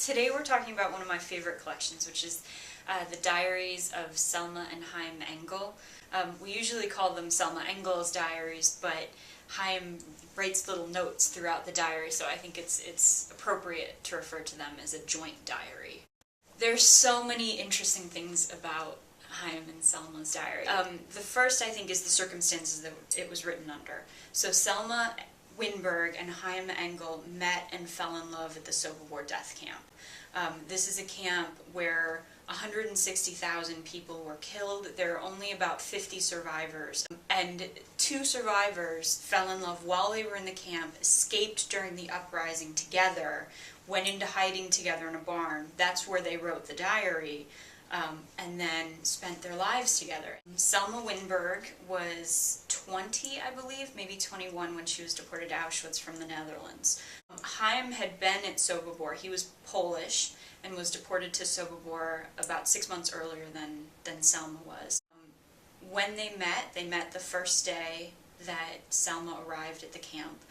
Today we're talking about one of my favorite collections, which is the Diaries of Selma and Chaim Engel. We usually call them Selma Engel's diaries, but Chaim writes little notes throughout the diary, so I think it's appropriate to refer to them as a joint diary. There's so many interesting things about Chaim and Selma's diary. The first, I think, is the circumstances that it was written under. So Selma, Wijnberg, and Chaim Engel met and fell in love at the Sobibor death camp. This is a camp where 160,000 people were killed. There are only about 50 survivors. And two survivors fell in love while they were in the camp, escaped during the uprising together, went into hiding together in a barn. That's where they wrote the diary, and then spent their lives together. Selma Wijnberg was 20, I believe, maybe 21 when she was deported to Auschwitz from the Netherlands. Chaim had been at Sobibor. He was Polish and was deported to Sobibor about 6 months earlier than Selma was. When they met the first day that Selma arrived at the camp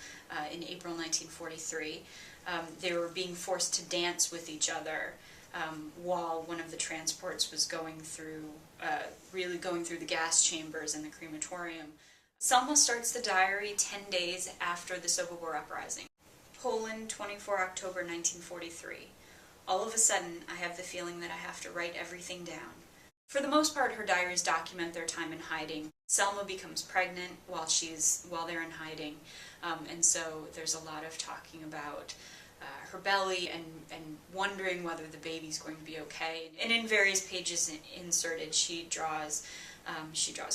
in April 1943. They were being forced to dance with each other while one of the transports was going through the gas chambers in the crematorium. Selma starts the diary 10 days after the Sobibor uprising. Poland, 24 October 1943. All of a sudden, I have the feeling that I have to write everything down. For the most part, her diaries document their time in hiding. Selma becomes pregnant while they're in hiding, and so there's a lot of talking about her belly and wondering whether the baby's going to be okay. And in various pages inserted, she draws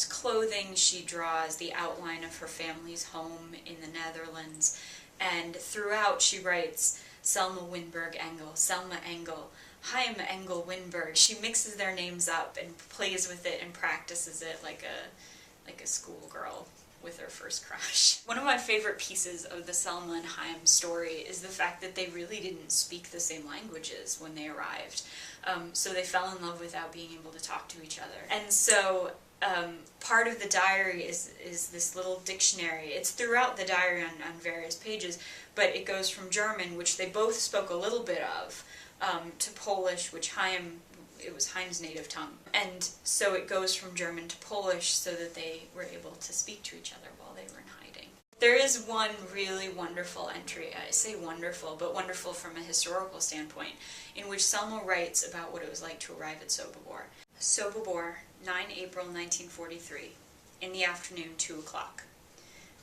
clothing, she draws the outline of her family's home in the Netherlands, and throughout she writes Selma Wijnberg Engel, Selma Engel, Chaim Engel Wijnberg. She mixes their names up and plays with it and practices it like a schoolgirl with her first crush. One of my favorite pieces of the Selma and Chaim story is the fact that they really didn't speak the same languages when they arrived. So they fell in love without being able to talk to each other. And so part of the diary is this little dictionary. It's throughout the diary on various pages, but it goes from German, which they both spoke a little bit of, to Polish, which it was Chaim's native tongue. And so it goes from German to Polish so that they were able to speak to each other while they were in hiding. There is one really wonderful entry, I say wonderful, but wonderful from a historical standpoint, in which Selma writes about what it was like to arrive at Sobibor. Sobibor, 9 April 1943, in the afternoon, 2 o'clock.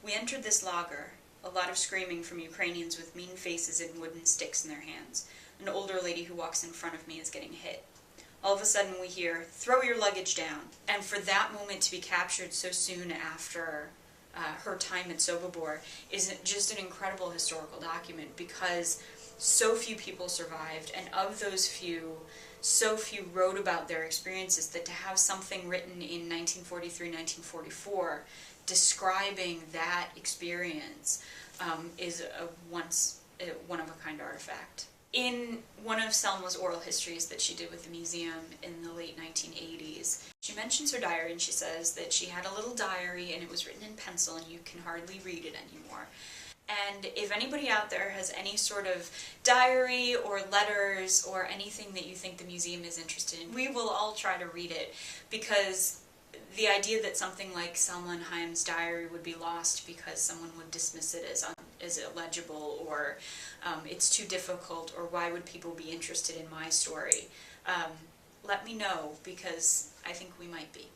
We entered this lager, a lot of screaming from Ukrainians with mean faces and wooden sticks in their hands. An older lady who walks in front of me is getting hit. All of a sudden we hear, "Throw your luggage down." And for that moment to be captured so soon after her time at Sobibor is just an incredible historical document, because so few people survived, and of those few, so few wrote about their experiences, that to have something written in 1943, 1944 describing that experience is a one-of-a-kind artifact. In one of Selma's oral histories that she did with the museum in the late 1980s, she mentions her diary, and she says that she had a little diary and it was written in pencil and you can hardly read it anymore. And if anybody out there has any sort of diary or letters or anything that you think the museum is interested in, we will all try to read it, because the idea that something like Selma and Chaim's diary would be lost because someone would dismiss it as illegible, or it's too difficult, or why would people be interested in my story? Let me know, because I think we might be.